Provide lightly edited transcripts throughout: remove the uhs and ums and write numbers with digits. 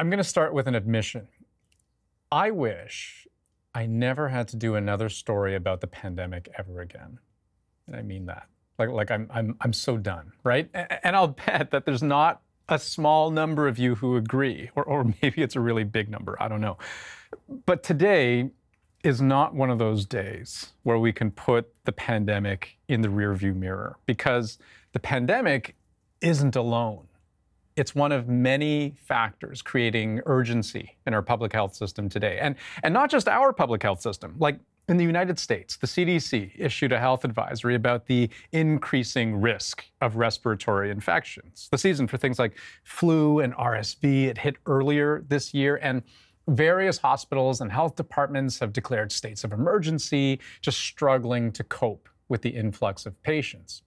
I'm going to start with an admission. I wish I never had to do another story about the pandemic ever again. And I mean that. Like I'm so done, right? And I'll bet that there's not a small number of you who agree, or maybe it's a really big number, I don't know. But today is not one of those days where we can put the pandemic in the rearview mirror, because the pandemic isn't alone. It's one of many factors creating urgency in our public health system today. And not just our public health system. Like in the United States, the CDC issued a health advisory about the increasing risk of respiratory infections. The season for things like flu and RSV, it hit earlier this year, and various hospitals and health departments have declared states of emergency, just struggling to cope with the influx of patients.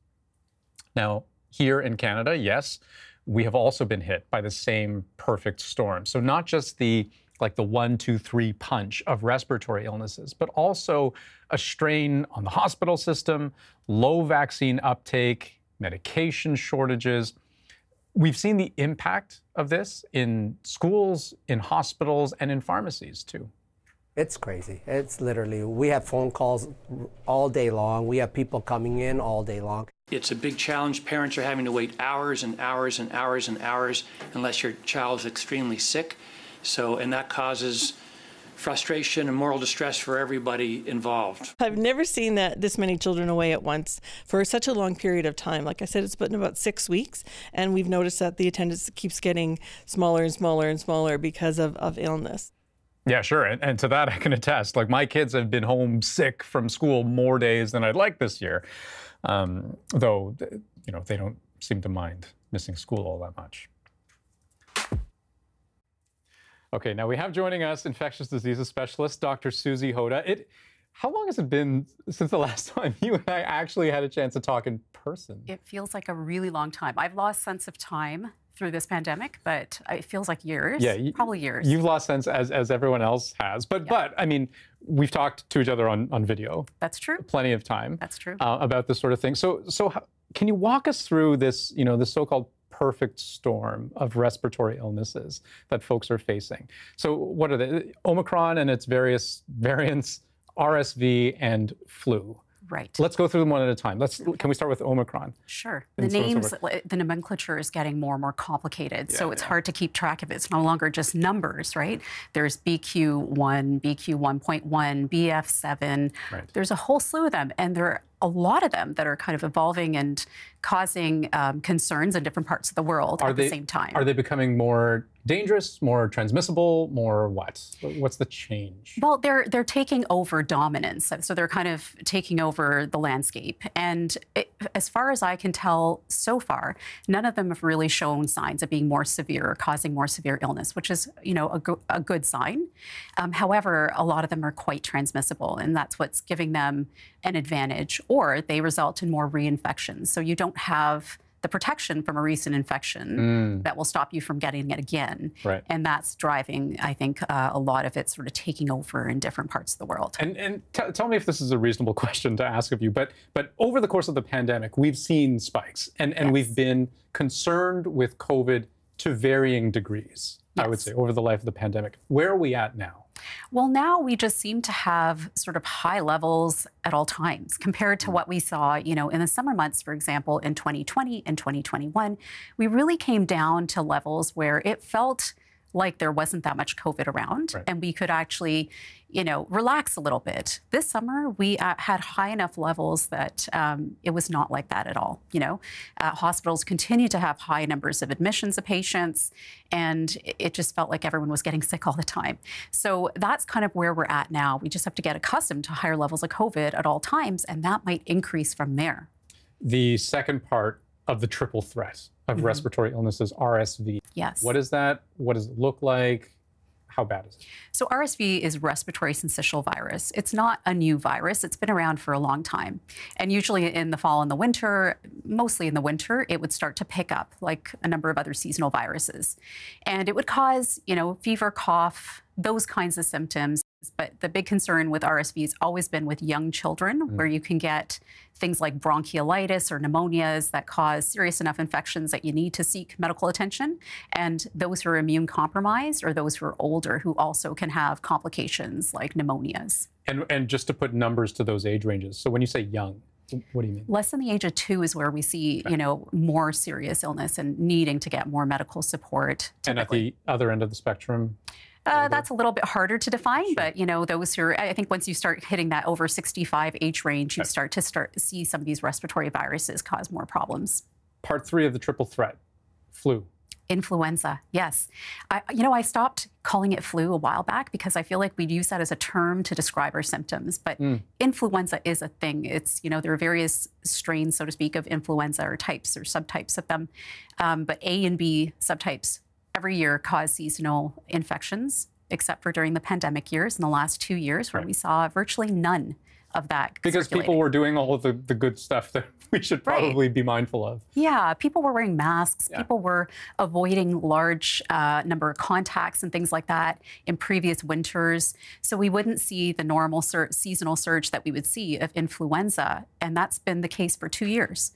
Now, here in Canada, yes, we have also been hit by the same perfect storm. So not just the 1, 2, 3 punch of respiratory illnesses, but also a strain on the hospital system, low vaccine uptake, medication shortages. We've seen the impact of this in schools, in hospitals, and in pharmacies too. It's crazy. It's literally, we have phone calls all day long. We have people coming in all day long. It's a big challenge. Parents are having to wait hours and hours and hours and hours unless your child is extremely sick. And that causes frustration and moral distress for everybody involved. I've never seen this many children away at once for such a long period of time. Like I said, it's been about 6 weeks, and we've noticed that the attendance keeps getting smaller and smaller and smaller because of illness. Yeah, sure. And to that I can attest. Like, my kids have been home sick from school more days than I'd like this year. Though, they don't seem to mind missing school all that much. Okay, now we have joining us infectious diseases specialist, Dr. Susy Hota. How long has it been since the last time you and I actually had a chance to talk in person? It feels like a really long time. I've lost sense of time through this pandemic, but it feels like years. Yeah, probably years. You've lost sense as everyone else has. But I mean, we've talked to each other on video. That's true. Plenty of time. That's true. About this sort of thing. So can you walk us through this, this so-called perfect storm of respiratory illnesses that folks are facing? So what are they? Omicron and its various variants, RSV and flu. Right. Let's go through them one at a time. Can we start with Omicron? Sure. The nomenclature is getting more and more complicated, so it's hard to keep track of it. It's no longer just numbers, right? There's BQ1, BQ1.1, BF7. Right. There's a whole slew of them, and there are a lot of them that are kind of evolving and causing concerns in different parts of the world at the same time. Are they becoming more dangerous, more transmissible, more what? What's the change? Well, they're taking over dominance, so they're kind of taking over the landscape. And as far as I can tell so far, none of them have really shown signs of being more severe or causing more severe illness, which is, a good sign. However, a lot of them are quite transmissible, and that's what's giving them an advantage, or they result in more reinfections. So you don't have the protection from a recent infection that will stop you from getting it again. Right. And that's driving, I think, a lot of it sort of taking over in different parts of the world. And tell me if this is a reasonable question to ask of you, but over the course of the pandemic, we've seen spikes, and we've been concerned with COVID to varying degrees, I would say, over the life of the pandemic. Where are we at now? Well, now we just seem to have sort of high levels at all times compared to what we saw, in the summer months, for example, in 2020 and 2021. We really came down to levels where it felt like there wasn't that much COVID around, and we could actually, relax a little bit. This summer, we had high enough levels that it was not like that at all. Hospitals continue to have high numbers of admissions of patients, and it just felt like everyone was getting sick all the time. So that's kind of where we're at now. We just have to get accustomed to higher levels of COVID at all times, and that might increase from there. The second part of the triple threat of respiratory illnesses, RSV. Yes. What is that? What does it look like? How bad is it? So RSV is respiratory syncytial virus. It's not a new virus. It's been around for a long time. And usually in the fall and the winter, mostly in the winter, it would start to pick up like a number of other seasonal viruses. And it would cause, fever, cough, those kinds of symptoms. But the big concern with RSV has always been with young children, where you can get things like bronchiolitis or pneumonias that cause serious enough infections that you need to seek medical attention. And those who are immune compromised or those who are older who also can have complications like pneumonias. And just to put numbers to those age ranges, so when you say young, what do you mean? Less than the age of 2 is where we see, you know, more serious illness and needing to get more medical support. Typically. And at the other end of the spectrum? That's a little bit harder to define, but you know, those who are, I think once you start hitting that over 65 age range, you start to see some of these respiratory viruses cause more problems. Part 3 of the triple threat, flu. Influenza, yes. I stopped calling it flu a while back because I feel like we'd use that as a term to describe our symptoms, but influenza is a thing. It's, you know, there are various strains, so to speak, of influenza or types or subtypes of them, but A and B subtypes every year cause seasonal infections, except for during the pandemic years in the last 2 years where we saw virtually none of that. Because people were doing all of the good stuff that we should probably be mindful of. Yeah, people were wearing masks. Yeah. People were avoiding large number of contacts and things like that in previous winters. So we wouldn't see the normal seasonal surge that we would see of influenza. And that's been the case for 2 years.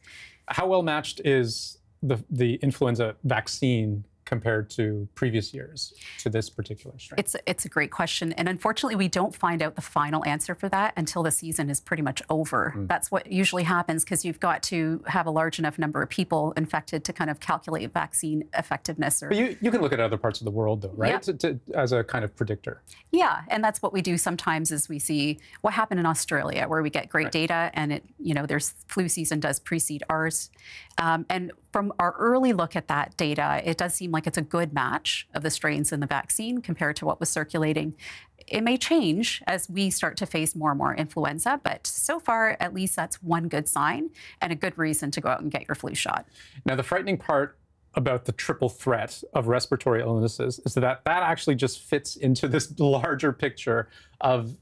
How well matched is the influenza vaccine compared to previous years to this particular strain? It's a great question. And unfortunately, we don't find out the final answer for that until the season is pretty much over. That's what usually happens because you've got to have a large enough number of people infected to kind of calculate vaccine effectiveness. But you can look at other parts of the world, though, right? Yeah. As a kind of predictor. Yeah, and that's what we do sometimes is we see what happened in Australia where we get great data and it, you know, their flu season does precede ours. And from our early look at that data, it does seem like it's a good match of the strains in the vaccine compared to what was circulating. It may change as we start to face more and more influenza, but so far, at least that's one good sign and a good reason to go out and get your flu shot. Now, the frightening part about the triple threat of respiratory illnesses is that actually just fits into this larger picture of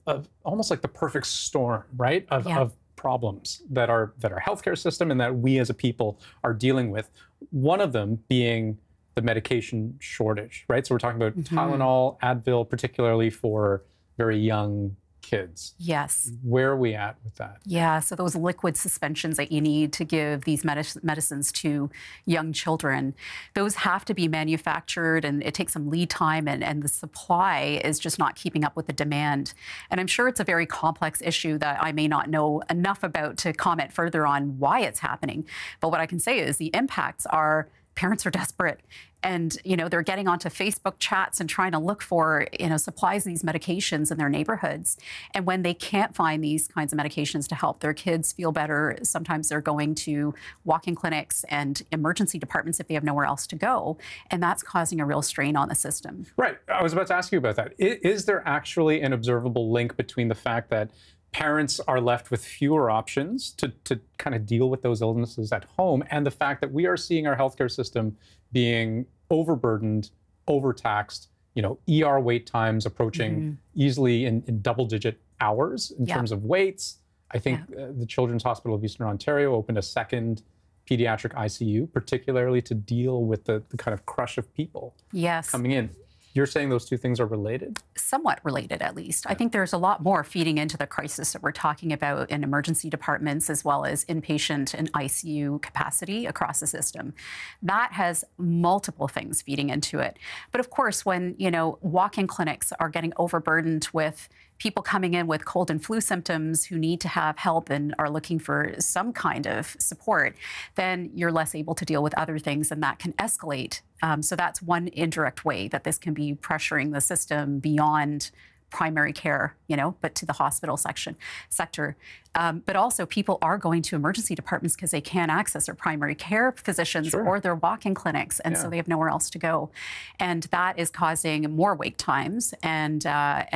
almost like the perfect storm, right? Of problems that our healthcare system and that we as a people are dealing with. One of them being the medication shortage, right? So we're talking about Tylenol, Advil, particularly for very young kids. Yes. Where are we at with that? Yeah, so those liquid suspensions that you need to give these medicines to young children, those have to be manufactured and it takes some lead time and the supply is just not keeping up with the demand. And I'm sure it's a very complex issue that I may not know enough about to comment further on why it's happening. But what I can say is the impacts are parents are desperate and, you know, they're getting onto Facebook chats and trying to look for, you know, supplies of these medications in their neighborhoods. And when they can't find these kinds of medications to help their kids feel better, sometimes they're going to walk-in clinics and emergency departments if they have nowhere else to go. And that's causing a real strain on the system. Right. I was about to ask you about that. Is there actually an observable link between the fact that parents are left with fewer options to kind of deal with those illnesses at home and the fact that we are seeing our healthcare system being overburdened, overtaxed, you know, ER wait times approaching easily in double-digit hours in terms of waits. I think the Children's Hospital of Eastern Ontario opened a second pediatric ICU, particularly to deal with the kind of crush of people coming in. You're saying those two things are related? Somewhat related, at least. I think there's a lot more feeding into the crisis that we're talking about in emergency departments as well as inpatient and ICU capacity across the system. That has multiple things feeding into it. But of course, when, you know, walk-in clinics are getting overburdened with people coming in with cold and flu symptoms who need to have help and are looking for some kind of support, then you're less able to deal with other things and that can escalate. So that's one indirect way that this can be pressuring the system beyond primary care, you know, but to the hospital sector. But also people are going to emergency departments because they can't access their primary care physicians or their walk-in clinics. And so they have nowhere else to go. And that is causing more wait times and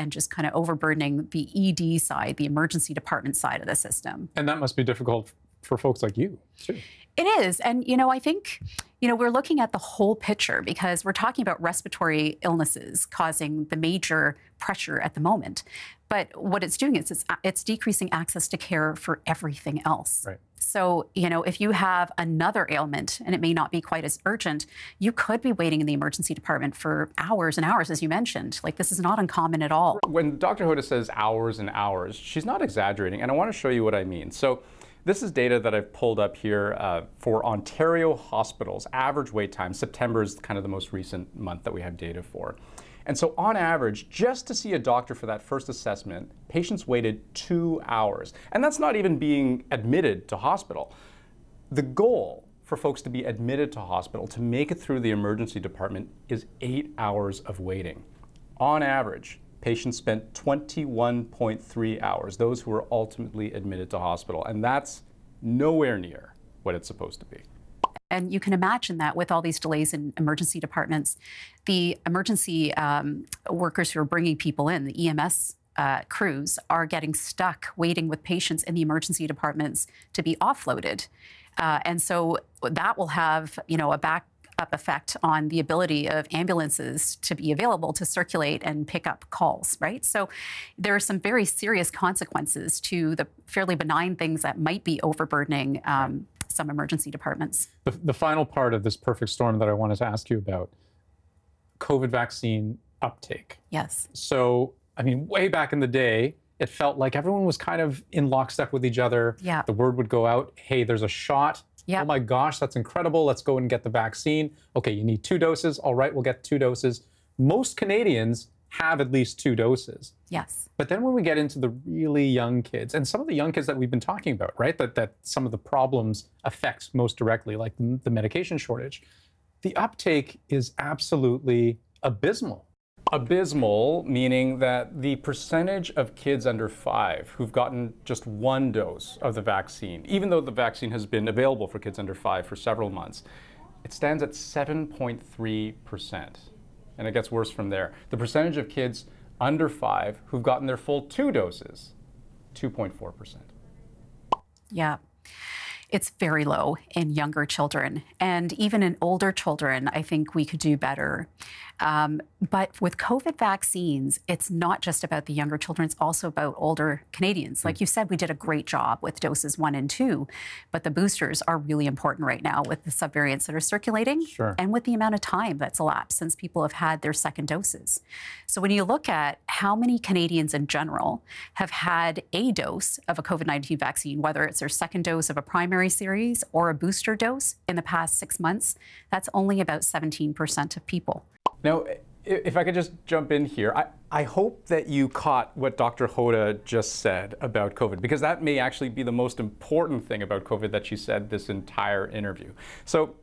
just kind of overburdening the ED side, the emergency department side of the system. And that must be difficult for folks like you, too. It is. And, I think, we're looking at the whole picture because we're talking about respiratory illnesses causing the major pressure at the moment. But what it's doing is it's decreasing access to care for everything else. Right. So, if you have another ailment and it may not be quite as urgent, you could be waiting in the emergency department for hours and hours, as you mentioned. Like, this is not uncommon at all. When Dr. Hota says hours and hours, she's not exaggerating, and I want to show you what I mean. So this is data that I've pulled up here for Ontario hospitals. Average wait time, September is kind of the most recent month that we have data for. And so on average, just to see a doctor for that first assessment, patients waited 2 hours. And that's not even being admitted to hospital. The goal for folks to be admitted to hospital, to make it through the emergency department, is 8 hours of waiting. On average, patients spent 21.3 hours, those who were ultimately admitted to hospital. And that's nowhere near what it's supposed to be. And you can imagine that with all these delays in emergency departments, the emergency workers who are bringing people in, the EMS crews, are getting stuck waiting with patients in the emergency departments to be offloaded. And so that will have, a backup effect on the ability of ambulances to be available to circulate and pick up calls, right? So there are some very serious consequences to the fairly benign things that might be overburdening some emergency departments. The final part of this perfect storm that I wanted to ask you about, COVID vaccine uptake. Yes. So, way back in the day, it felt like everyone was kind of in lockstep with each other. Yeah. The word would go out, hey, there's a shot. Yep. Oh my gosh, that's incredible. Let's go and get the vaccine. Okay, you need 2 doses. All right, we'll get 2 doses. Most Canadians have at least 2 doses. Yes. But then when we get into the really young kids, and some of the young kids that we've been talking about, right, that some of the problems affect most directly, like the medication shortage, the uptake is absolutely abysmal. Abysmal, meaning that the percentage of kids under 5 who've gotten just 1 dose of the vaccine, even though the vaccine has been available for kids under 5 for several months, it stands at 7.3%. And it gets worse from there. The percentage of kids under 5 who've gotten their full 2 doses, 2.4%. Yeah. It's very low in younger children. And even in older children, I think we could do better. But with COVID vaccines, it's not just about the younger children, it's also about older Canadians. Like you said, we did a great job with doses 1 and 2, but the boosters are really important right now with the subvariants that are circulating. Sure. And with the amount of time that's elapsed since people have had their second doses. So when you look at how many Canadians in general have had a dose of a COVID-19 vaccine, whether it's their second dose of a primary series or a booster dose in the past 6 months, that's only about 17% of people. Now, if I could just jump in here, I hope that you caught what Dr. Hota just said about COVID, because that may actually be the most important thing about COVID that she said this entire interview. So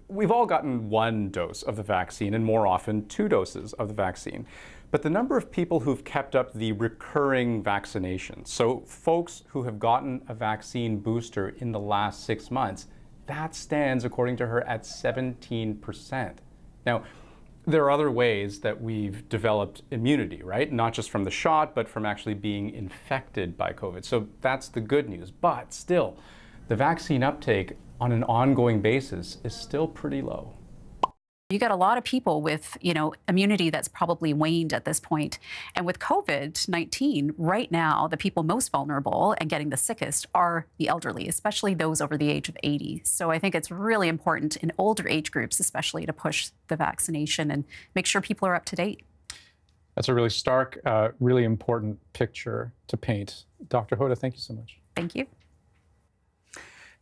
we've all gotten 1 dose of the vaccine, and more often 2 doses of the vaccine. But the number of people who've kept up the recurring vaccinations, so folks who have gotten a vaccine booster in the last 6 months, that stands, according to her, at 17%. Now, there are other ways that we've developed immunity, right? Not just from the shot, but from actually being infected by COVID. So that's the good news. But still, the vaccine uptake on an ongoing basis is still pretty low. You got a lot of people with, immunity that's probably waned at this point. And with COVID-19, right now, the people most vulnerable and getting the sickest are the elderly, especially those over the age of 80. So I think it's really important in older age groups, especially, to push the vaccination and make sure people are up to date. That's a really stark, really important picture to paint. Dr. Hota, thank you so much. Thank you.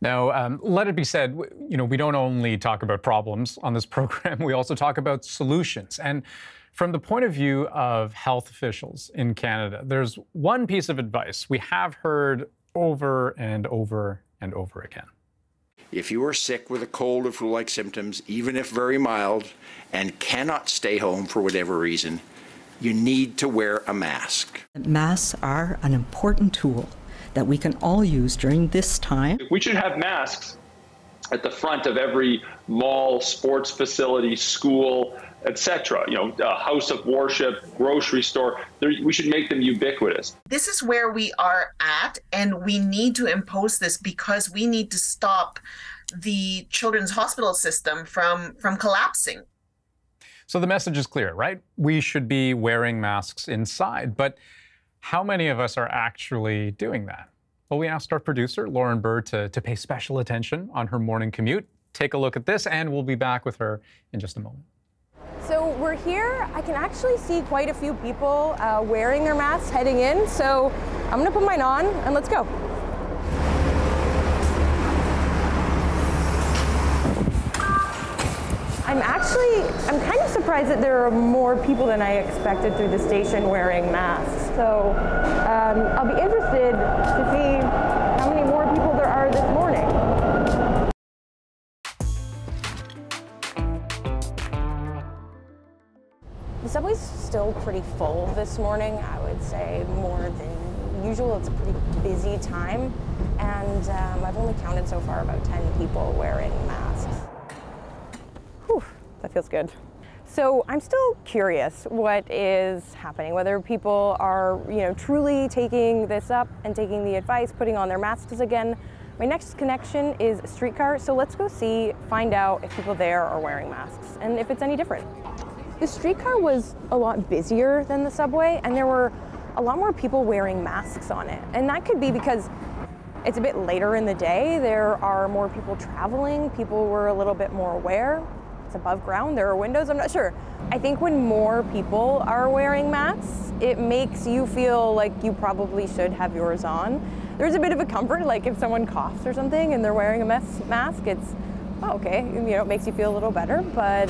Now, let it be said, we don't only talk about problems on this program, we also talk about solutions. And from the point of view of health officials in Canada, there's one piece of advice we have heard over and over and over again. If you are sick with a cold or flu-like symptoms, even if very mild, and cannot stay home for whatever reason, you need to wear a mask. Masks are an important tool that we can all use during this time. We should have masks at the front of every mall, sports facility, school, etc. A house of worship, grocery store. We should make them ubiquitous. This is where we are at, and we need to impose this because we need to stop the children's hospital system from collapsing. So the message is clear, right? We should be wearing masks inside, but how many of us are actually doing that? Well, we asked our producer, Lauren Bird, to pay special attention on her morning commute. Take a look at this, and we'll be back with her in just a moment. So we're here. I can actually see quite a few people wearing their masks heading in. So I'm going to put mine on, and let's go. I'm kind of surprised that there are more people than I expected through the station wearing masks. So I'll be interested to see how many more people there are this morning. The subway's still pretty full this morning. I would say more than usual. It's a pretty busy time, and I've only counted so far about 10 people wearing masks. Whew, that feels good. So I'm still curious what is happening, whether people are, truly taking this up and taking the advice, putting on their masks again. My next connection is a streetcar, so let's go find out if people there are wearing masks and if it's any different. The streetcar was a lot busier than the subway, and there were a lot more people wearing masks on it. And that could be because it's a bit later in the day. There are more people traveling. People were a little bit more aware. It's above ground, there are windows, I'm not sure. I think when more people are wearing masks, it makes you feel like you probably should have yours on. There's a bit of a comfort, like if someone coughs or something and they're wearing a mask, it's, oh, okay, it makes you feel a little better. But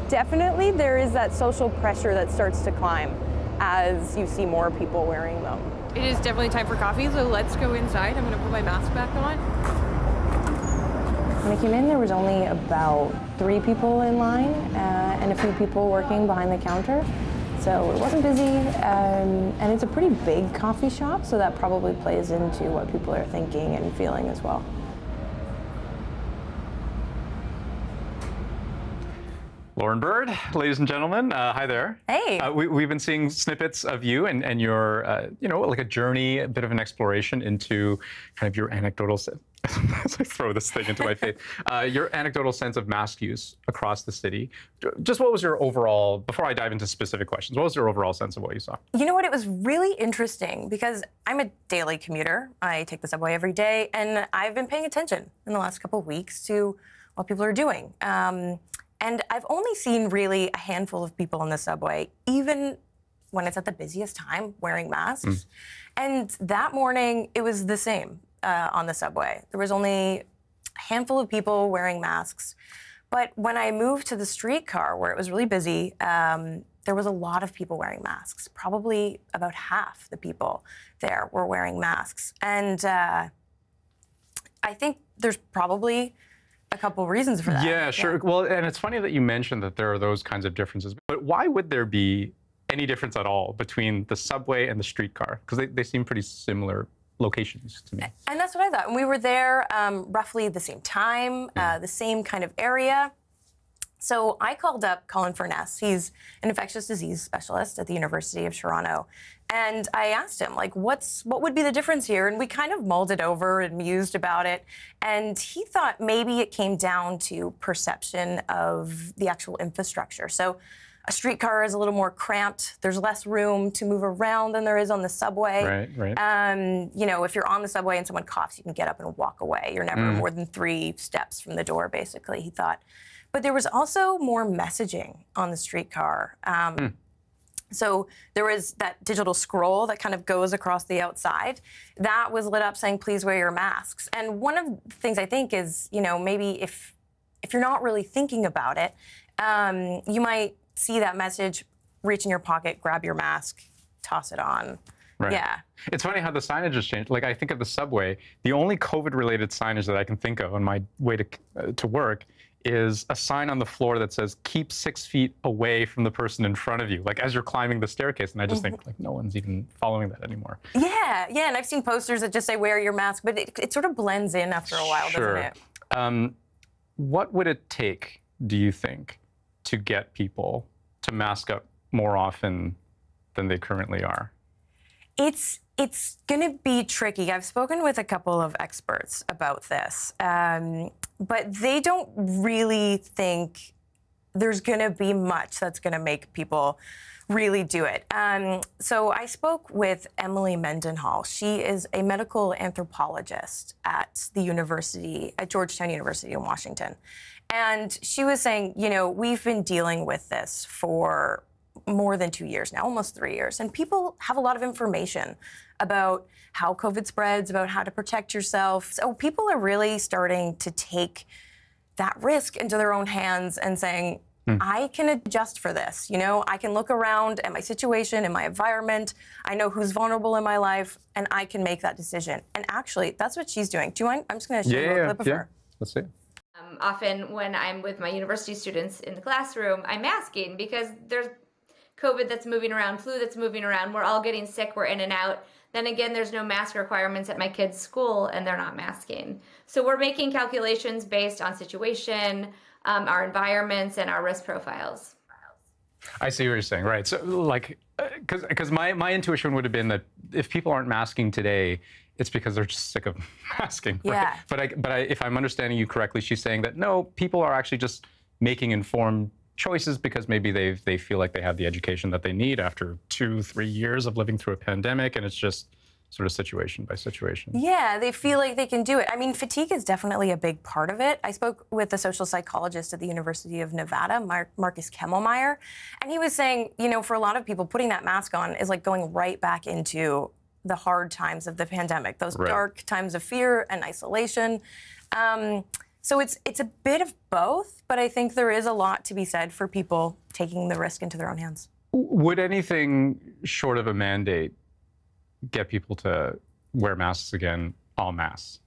definitely there is that social pressure that starts to climb as you see more people wearing them. It is definitely time for coffee, so let's go inside. I'm gonna put my mask back on. When I came in, there was only about 3 people in line and a few people working behind the counter. So it wasn't busy, and it's a pretty big coffee shop, so that probably plays into what people are thinking and feeling as well. Lauren Bird, ladies and gentlemen, hi there. Hey. We've been seeing snippets of you and your, like a journey, a bit of an exploration into kind of your anecdotal as I throw this thing into my face, your anecdotal sense of mask use across the city. Just what was your overall, before I dive into specific questions, what was your overall sense of what you saw? You know what, it was really interesting because I'm a daily commuter. I take the subway every day, and I've been paying attention in the last couple of weeks to what people are doing. And I've only seen really a handful of people on the subway, even when it's at the busiest time, wearing masks. And that morning, it was the same. On the subway. There was only a handful of people wearing masks. But when I moved to the streetcar, where it was really busy, there was a lot of people wearing masks. Probably about half the people there were wearing masks. And I think there's probably a couple reasons for that. Yeah, sure. Yeah. Well, and it's funny that you mentioned that there are those kinds of differences. But why would there be any difference at all between the subway and the streetcar? Because they seem pretty similar locations to me. And that's what I thought. And we were there roughly the same time, the same kind of area. So I called up Colin Furness. He's an infectious disease specialist at the University of Toronto. And I asked him, like, what would be the difference here? And we kind of mulled it over and mused about it. And he thought maybe it came down to perception of the actual infrastructure. So a streetcar is a little more cramped. There's less room to move around than there is on the subway. Right. If you're on the subway and someone coughs, you can get up and walk away. You're never more than 3 steps from the door, basically, he thought. But there was also more messaging on the streetcar. So there was that digital scroll that kind of goes across the outside. That was lit up saying, please wear your masks. And one of the things I think is, maybe if you're not really thinking about it, you might see that message, reach in your pocket, grab your mask, toss it on. Right. Yeah. It's funny how the signage has changed. Like, I think of the subway, the only COVID-related signage that I can think of on my way to work is a sign on the floor that says, keep 6 feet away from the person in front of you, like as you're climbing the staircase. And I just think, like, no one's even following that anymore. Yeah, and I've seen posters that just say, wear your mask, but it sort of blends in after a while, doesn't it? What would it take, do you think, to get people to mask up more often than they currently are? It's going to be tricky. I've spoken with a couple of experts about this, but they don't really think there's going to be much that's going to make people really do it. So I spoke with Emily Mendenhall. She is a medical anthropologist at Georgetown University in Washington. And she was saying, you know, we've been dealing with this for more than 2 years now, almost 3 years. And people have a lot of information about how COVID spreads, about how to protect yourself. So people are really starting to take that risk into their own hands and saying, I can adjust for this. You know, I can look around at my situation, in my environment. I know who's vulnerable in my life, and I can make that decision. And actually, that's what she's doing. Do you mind? I'm just going to show you a clip of her. Let's see. Often when I'm with my university students in the classroom, I'm masking because there's COVID that's moving around, flu that's moving around. We're all getting sick. We're in and out. Then again, there's no mask requirements at my kids' school, and they're not masking. So we're making calculations based on situation, our environments, and our risk profiles. I see what you're saying, right? So, like, because my intuition would have been that if people aren't masking today, it's because they're just sick of masking. Right? Yeah. But if I'm understanding you correctly, she's saying that no, people are actually just making informed choices because maybe they feel like they have the education that they need after 2-3 years of living through a pandemic, and it's just sort of situation by situation. Yeah, they feel like they can do it. I mean, fatigue is definitely a big part of it. I spoke with a social psychologist at the University of Nevada, Marcus Kemmelmeyer, and he was saying, you know, for a lot of people, putting that mask on is like going right back into the hard times of the pandemic, those dark times of fear and isolation. So it's a bit of both, but I think there is a lot to be said for people taking the risk into their own hands. Would anything short of a mandate get people to wear masks again, en masse?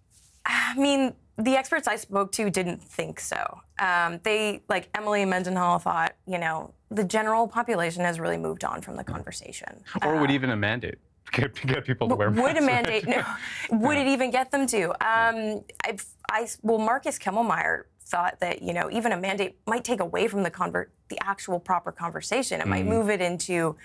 I mean, the experts I spoke to didn't think so. They, like Emily Mendenhall, thought, you know, the general population has really moved on from the conversation. Or would even a mandate get people to wear masks? Would a mandate, no. Would it even get them to? Well, Marcus Kemmelmeyer thought that, you know, even a mandate might take away from the actual proper conversation. It might move it into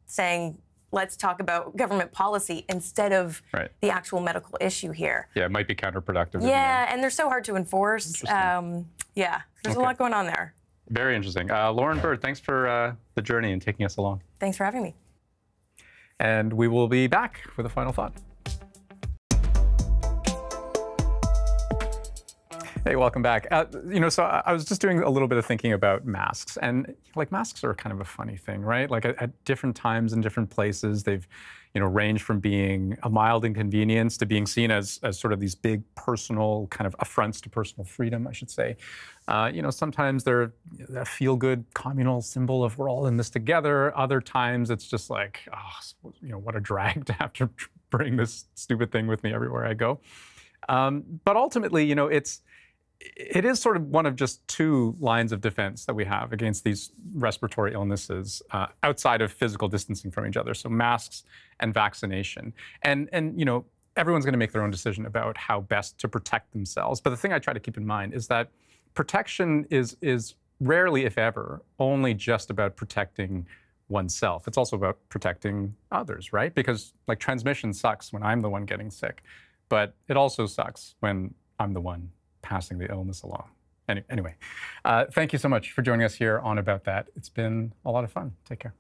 saying, let's talk about government policy instead of the actual medical issue here. Yeah, it might be counterproductive. Yeah, and they're so hard to enforce. Yeah, there's a lot going on there. Very interesting. Lauren Bird, thanks for the journey and taking us along. Thanks for having me. And we will be back with a final thought. Hey, welcome back. You know, so I was just doing a little bit of thinking about masks, and like masks are kind of a funny thing, right? Like at different times in different places, they've, you know, ranged from being a mild inconvenience to being seen as sort of these big personal kind of affronts to personal freedom, I should say. You know, sometimes they're a feel-good communal symbol of we're all in this together. Other times it's just like, oh, you know, what a drag to have to bring this stupid thing with me everywhere I go. But ultimately, you know, it is sort of one of just two lines of defense that we have against these respiratory illnesses outside of physical distancing from each other. So masks and vaccination. And you know, everyone's going to make their own decision about how best to protect themselves. But the thing I try to keep in mind is that protection is rarely, if ever, only just about protecting oneself. It's also about protecting others, right? Because like transmission sucks when I'm the one getting sick, but it also sucks when I'm the one passing the illness along. Anyway, thank you so much for joining us here on About That. It's been a lot of fun. Take care.